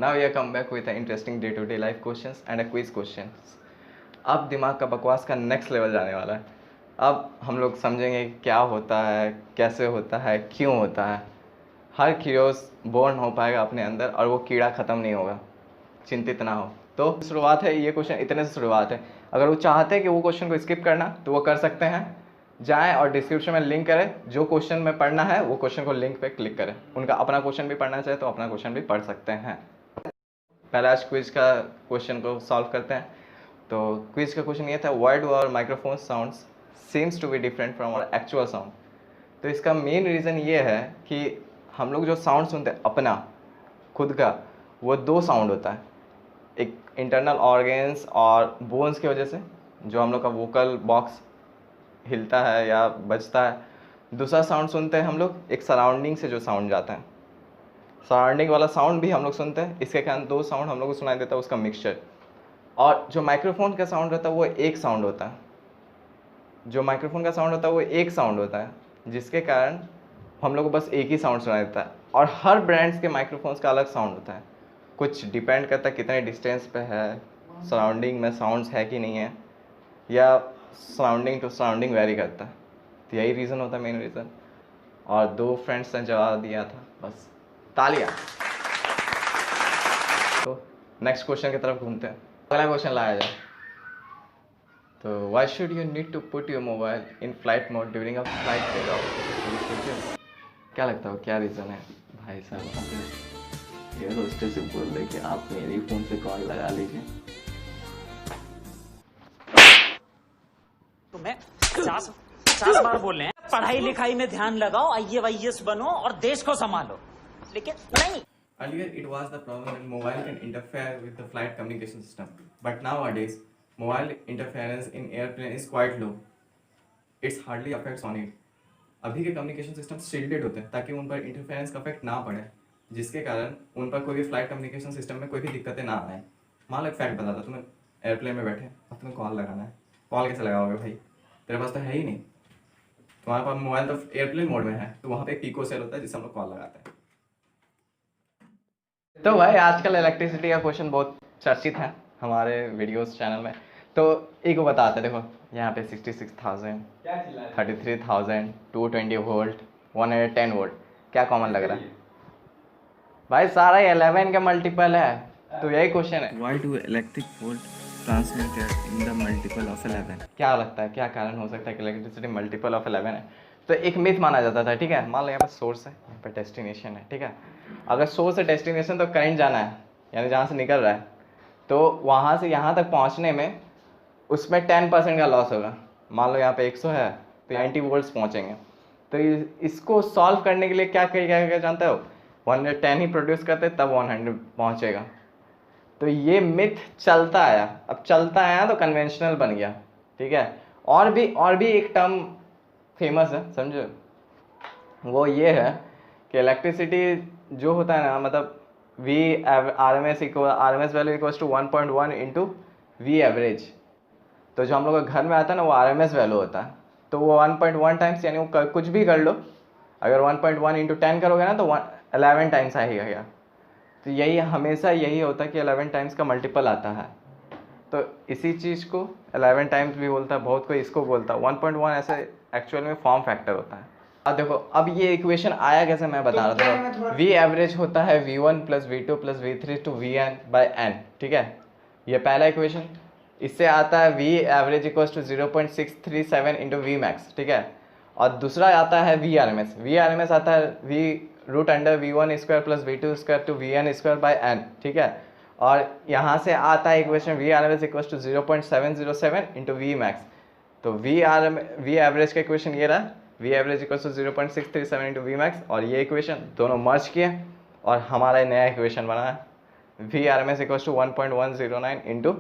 Now we are come back with an interesting day-to-day life questions and a quiz questions. अब दिमाग का बकवास का नेक्स्ट लेवल जाने वाला है। अब हम लोग समझेंगे क्या होता है, कैसे होता है, क्यों होता है। हर क्यूरियोस बोर्न हो पाएगा अपने अंदर और वो कीड़ा ख़त्म नहीं होगा, चिंतित ना हो। तो शुरुआत है, ये क्वेश्चन इतने से शुरुआत है। अगर वो चाहते हैं कि वो क्वेश्चन को स्किप करना तो वो कर सकते हैं, जाएं और डिस्क्रिप्शन में लिंक करें, जो क्वेश्चन में पढ़ना है वो क्वेश्चन को लिंक पे क्लिक करें। उनका अपना क्वेश्चन भी पढ़ना चाहे तो अपना क्वेश्चन भी पढ़ सकते हैं। पहले आज क्विज का क्वेश्चन को सॉल्व करते हैं। तो क्विज का क्वेश्चन ये था, why do our microphone sounds seems to be different from our actual sound. तो इसका मेन रीज़न ये है कि हम लोग जो साउंड सुनते हैं अपना खुद का, वो दो साउंड होता है। एक इंटरनल ऑर्गेन्स और बोन्स की वजह से जो हम लोग का वोकल बॉक्स हिलता है या बजता है। दूसरा साउंड सुनते हैं हम लोग एक सराउंडिंग से जो साउंड जाता है, सराउंडिंग वाला साउंड भी हम लोग सुनते हैं। इसके कारण दो साउंड हम लोग को सुनाई देता है, उसका मिक्सचर। और जो माइक्रोफोन का साउंड रहता है वो एक साउंड होता है। जो माइक्रोफोन का साउंड होता है वो एक साउंड होता है, जिसके कारण हम लोग को बस एक ही साउंड सुनाई देता है। और हर ब्रांड्स के माइक्रोफोन्स का अलग साउंड होता है। कुछ डिपेंड करता है कितने डिस्टेंस पे है, सराउंडिंग में साउंड्स है कि नहीं है, या सराउंडिंग टू सराउंडिंग वेरी करता है। तो यही रीज़न होता है, मेन रीज़न। और दो फ्रेंड्स ने जवाब दिया था, बस तालियां। तो नेक्स्ट क्वेश्चन की तरफ घूमते हैं। अगला क्वेश्चन लाया जाए तो why should you need to put your mobile in flight mode during a flight take off. क्या लगता है क्या रीज़न है भाई साहब? एयर होस्टेस से बोल रहे कि आप मेरे फ़ोन से कॉल लगा लीजिए। तुम्हें 50 बार बोल रहे हैं पढ़ाई लिखाई में ध्यान लगाओ, IAS बनो और देश को संभालो, लेकिन नहीं। Earlier, it was the problem that mobile can interfere with the flight communication system, but nowadays, mobile interference in airplane is quite low. It's hardly affects on it. अभी के कम्युनिकेशन सिस्टम शील्डेड होते हैं ताकि उन पर interference का effect ना पड़े, जिसके कारण उन पर कोई भी फ्लाइट कम्युनिकेशन सिस्टम में कोई भी दिक्कतें ना आए। मान लो एक फैक्ट बता दो, तुम्हें एयरप्लेन में बैठे अब तुम्हें कॉल लगाना है। कॉल कैसे लगाओगे भाई? तेरे पास तो है ही नहीं। तुम्हारे पास मोबाइल तो एयरप्लेन मोड में है, तो वहाँ पे एक पीको सेल होता है जिससे हम लोग कॉल लगाते हैं। तो भाई आजकल इलेक्ट्रिसिटी का क्वेश्चन बहुत चर्चित है हमारे वीडियोस चैनल में। तो एक को बताते हैं, देखो यहाँ पे 66,000, 33,000, 220 वोल्ट, 110 वोल्ट, क्या कॉमन लग रहा है भाई? सारा 11 का मल्टीपल है। तो यही क्वेश्चन है, Why do electric volt transmitted in the multiple of 11? क्या लगता है क्या कारण हो सकता है कि इलेक्ट्रिसिटी मल्टीपल ऑफ 11 है? तो एक मिथ माना जाता था, ठीक है। मान लो यहाँ पे सोर्स है, यहाँ पे डेस्टिनेशन है, ठीक है। अगर सोर्स से डेस्टिनेशन तो करंट जाना है, यानी जहाँ से निकल रहा है, तो वहाँ से यहाँ तक पहुँचने में उसमें 10% का लॉस होगा। मान लो यहाँ पे 100 है तो 90 वोल्ट्स पहुँचेंगे। तो इसको सॉल्व करने के लिए क्या क्या जानते हो? 110 ही प्रोड्यूस करते तब 100 पहुँचेगा। तो ये मिथ चलता आया, अब चलता आया तो कन्वेंशनल बन गया, ठीक है। और भी एक टर्म फेमस है, समझो। वो ये है कि इलेक्ट्रिसिटी जो होता है ना, मतलब RMS value equals to 1.1 into V average. तो जो हम लोग का घर में आता है ना, वो RMS वैल्यू होता है। तो वो 1.1 टाइम्स, यानी वो कुछ भी कर लो, अगर 1.1 इंटू 10 करोगे ना तो 11 टाइम्स आएगा। तो यही हमेशा यही होता है कि 11 टाइम्स का मल्टीपल आता है। तो इसी चीज़ को 11 टाइम्स भी बोलता है, बहुत कोई इसको बोलता है 1.1, ऐसे एक्चुअल में फॉर्म फैक्टर होता है। अब देखो, अब ये इक्वेशन आया कैसे, मैं बता रहा था। वी एवरेज होता है V1 plus V2 plus V3 to Vn by n, ठीक है। ये पहला इक्वेशन। इससे आता है V average equals to 0.637 into V max, ठीक है। और दूसरा आता है वी आर एम एस आता है V√अंडर V1 square plus V2 square to Vn square by n, ठीक है। और यहाँ से आता है equation V R M S equals to 0.707 into V max. तो वी एवरेज का इक्वेशन ये रहा, V average equals to 0.637 into V max. और ये इक्वेशन दोनों मर्ज किए और हमारा नया इक्वेशन बना है V R M S equals to 1.109 into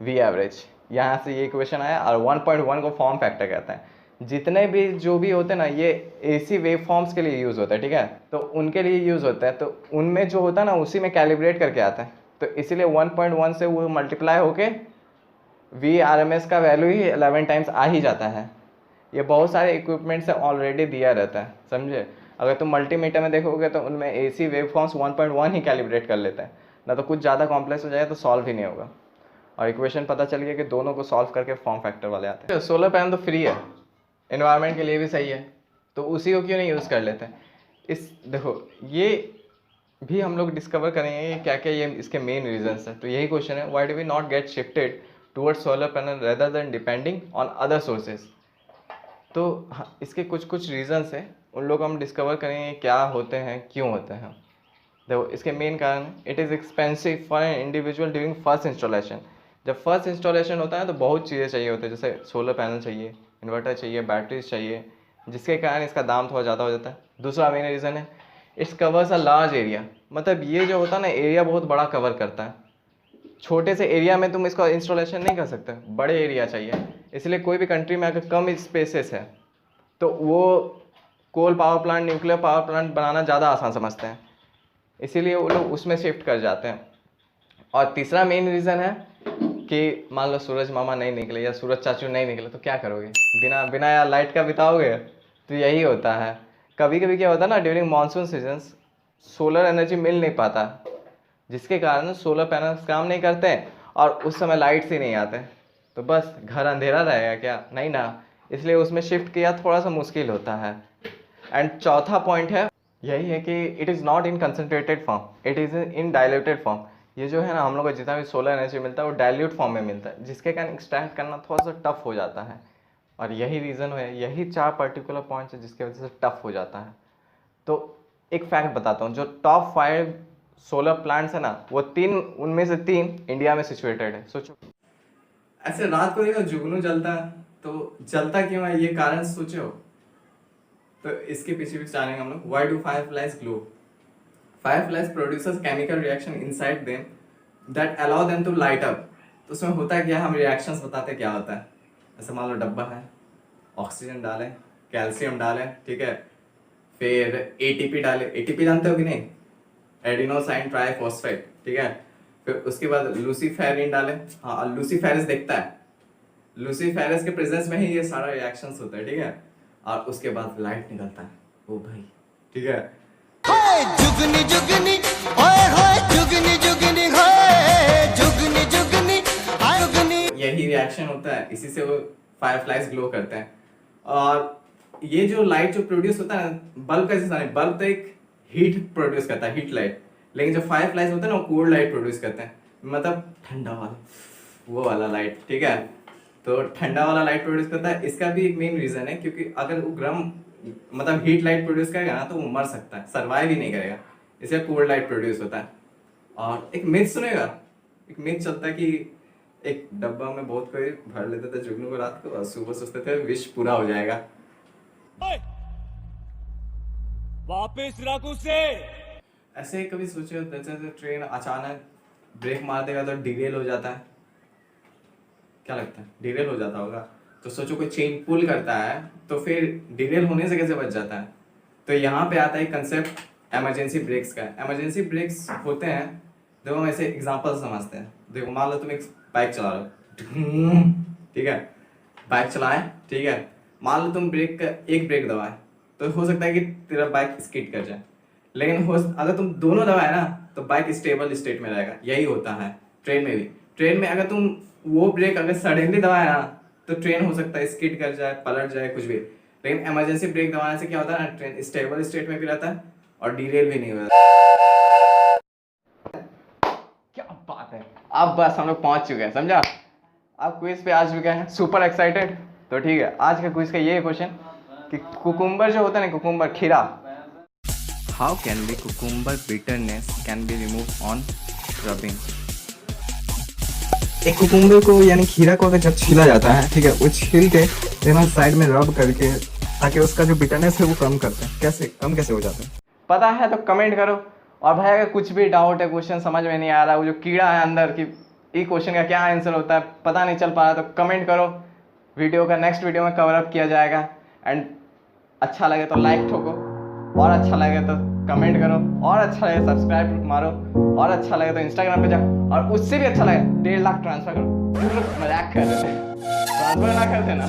V average. यहाँ से ये इक्वेशन आया। और 1.1 को फॉर्म फैक्टर कहते हैं। जितने भी जो भी होते हैं ना, ये AC वेव फॉर्म्स के लिए यूज़ होता है, ठीक है। तो उनके लिए यूज़ होता है, तो उनमें जो होता है ना उसी में कैलिब्रेट करके आता है। तो इसीलिए 1.1 से वो मल्टीप्लाई होके VRMS का वैल्यू ही 11 टाइम्स आ ही जाता है। ये बहुत सारे इक्विपमेंट से ऑलरेडी दिया रहता है, समझे। अगर तुम मल्टीमीटर में देखोगे तो उनमें AC वेव फॉर्म्स 1.1 ही कैलिब्रेट कर लेते हैं। ना तो कुछ ज़्यादा कॉम्प्लेक्स हो जाएगा तो सॉल्व ही नहीं होगा। और इक्वेशन पता चल गया कि दोनों को सॉल्व करके फॉर्म फैक्टर वाले आते हैं। सोलर पैनल तो फ्री है, एनवायरनमेंट के लिए भी सही है, तो उसी को क्यों नहीं यूज़ कर लेते हैं। इस देखो ये भी हम लोग डिस्कवर करेंगे क्या क्या ये इसके मेन रीजंस है। तो यही क्वेश्चन है, why do we not get shifted towards solar panel rather than depending on other sources. तो हाँ, इसके कुछ कुछ रीजंस हैं, उन लोग हम डिस्कवर करेंगे क्या होते हैं, क्यों होते हैं। देखो इसके मेन कारण, it is expensive for an individual during first installation. जब फर्स्ट इंस्टॉलेशन होता है तो बहुत चीज़ें चाहिए होती है, जैसे सोलर पैनल चाहिए, इन्वर्टर चाहिए, बैटरीज चाहिए, जिसके कारण इसका दाम थोड़ा ज़्यादा हो जाता है। दूसरा मेन रीज़न है, it's covers a large area. मतलब ये जो होता है ना, एरिया बहुत बड़ा कवर करता है। छोटे से एरिया में तुम इसका इंस्टॉलेशन नहीं कर सकते, बड़े एरिया चाहिए। इसलिए कोई भी कंट्री में अगर कम स्पेसेस है तो वो coal power plant, nuclear power plant बनाना ज़्यादा आसान समझते हैं, इसीलिए वो लोग उसमें शिफ्ट कर जाते हैं। और तीसरा मेन रीज़न है कि मान लो सूरज मामा नहीं निकले या सूरज चाचू नहीं निकले तो क्या करोगे, बिना बिना यार लाइट का बिताओगे। तो यही होता है, कभी कभी क्या होता है ना, during monsoon seasons solar energy मिल नहीं पाता, जिसके कारण सोलर पैनल्स काम नहीं करते हैं और उस समय लाइट्स ही नहीं आते, तो बस घर अंधेरा रहेगा क्या, नहीं ना। इसलिए उसमें शिफ्ट किया थोड़ा सा मुश्किल होता है। एंड चौथा पॉइंट है यही है कि it is not in concentrated form, it is in diluted form. ये जो है ना, हम लोग को जितना भी सोलर एनर्जी मिलता है वो डायल्यूट फॉर्म में मिलता है, जिसके कारण एक्सट्रैक्ट करना थोड़ा सा टफ हो जाता है। और यही रीज़न है, यही 4 पर्टिकुलर पॉइंट्स है जिसकी वजह से टफ हो जाता है। तो एक फैक्ट बताता हूँ, जो टॉप 5 सोलर प्लांट्स है ना, वो 3 उनमें से 3 इंडिया में सिचुएटेड है। सोचो ऐसे रात को देखो जुगनू जलता है, तो जलता क्यों है, ये कारण सोचो। तो इसके पीछे भी जानेंगे हम लोग। Why do fireflies glow? Fireflies producers chemical reaction inside them that allow them to light up. तो उसमें होता है क्या, हम रिएक्शंस बताते हैं क्या होता है। ऐसे मान लो डब्बा है, ऑक्सीजन डालें, कैल्शियम डालें, ठीक है, फिर एटीपी डालें। एटीपी जानते हो कि नहीं, एडिनोसाइन ट्राइफॉस्फेट, ठीक है। फिर उसके बाद लूसीफेरिन डालें, हाँ लूसीफेरस दिखता है, लूसीफेरस के प्रेजेंस में ही ये सारा रिएक्शंस होता है, ठीक है। और उसके बाद लाइट निकलता है, ओ भाई, ठीक है। जुगनी जुगनी होए होए, जुगनी जुगनी होए, जुगनी जुगनी जुगनी। यही रिएक्शन होता है, इसी से वो फायरफ्लाइज ग्लो करते हैं। और ये जो लाइट जो प्रोड्यूस होता है ना, बल्ब का जैसा नहीं, बल्ब तो एक हीट प्रोड्यूस करता है, हीट लाइट, लेकिन जो फायरफ्लाइज होता है ना वो कोल्ड लाइट प्रोड्यूस करते हैं, मतलब ठंडा वाला, वो वाला लाइट, ठीक है। तो ठंडा वाला लाइट प्रोड्यूस करता है। इसका भी एक मेन रीजन है, क्योंकि अगर वो गर्म मतलब हीट लाइट प्रोड्यूस करेगा ना तो वो मर सकता है, सर्वाइव ही नहीं करेगा, इसलिए कोल्ड लाइट प्रोड्यूस होता है। और एक मिथ सुनेगा, एक मिथ चलता है कि एक डब्बा में बहुत कोई भर लेते थे जुगनू को रात को, और सुबह सोचते थे विश पूरा हो जाएगा। वापस रख उसे। ऐसे ही कभी सोचे होते हैं, जैसे ट्रेन अचानक ब्रेक मार देगा तो डिरेल हो जाता है, क्या लगता है डिरेल हो जाता होगा। तो सोचो कोई चेन पुल करता है तो फिर डिरेल होने से कैसे बच जाता है। तो यहाँ पे आता है कंसेप्ट इमरजेंसी ब्रेक्स का। इमरजेंसी ब्रेक्स होते हैं, देखो हम ऐसे एग्जांपल समझते हैं। देखो मान लो तुम एक बाइक चला रहे हो, ठीक है, बाइक चलाए, ठीक है, मान लो तुम ब्रेक का एक ब्रेक दबाए तो हो सकता है कि तेरा बाइक स्किड कर जाए, लेकिन अगर तुम दोनों दबाए ना तो बाइक स्टेबल स्टेट में रहेगा। यही होता है ट्रेन में भी। ट्रेन में अगर तुम वो ब्रेक अगर सडनली दबाए ना तो ट्रेन हो सकता है स्किड कर जाए, पलट जाए, कुछ भी। लेकिन इमरजेंसी ब्रेक दबाने से क्या होता है ना, ट्रेन स्टेबल स्टेट में भी रहता है और डिरेल भी नहीं होता। क्या बात है, अब बस हम लोग पहुंच चुके हैं, समझा। अब क्विज पे आ चुके हैं, सुपर एक्साइटेड। तो ठीक है, आज का क्विज का ये क्वेश्चन कि कुकुम्बर जो होता है ना, कुकुम्बर खीरा, how can be cucumber bitterness can be remove on rubbing. एक कुकुम्बर को यानी खीरा को अगर जब छीला जाता है, ठीक है, वो छील के लेना साइड में रब करके, ताकि उसका जो बिटरनेस है वो कम करते हैं। कैसे कम कैसे हो जाता है पता है तो कमेंट करो। और भाई अगर कुछ भी डाउट है, क्वेश्चन समझ में नहीं आ रहा, वो जो कीड़ा है अंदर की, ये क्वेश्चन का क्या आंसर होता है पता नहीं चल पा रहा, तो कमेंट करो। वीडियो का नेक्स्ट वीडियो में कवर अप किया जाएगा। एंड अच्छा लगे तो लाइक ठोको, और अच्छा लगे तो कमेंट करो, और अच्छा लगे सब्सक्राइब मारो, और अच्छा लगे तो इंस्टाग्राम पे जाओ, और उससे भी अच्छा लगे 1.5 लाख ट्रांसफर करो। मजाक कर रहे थे, ट्रांसफर ना करते ना।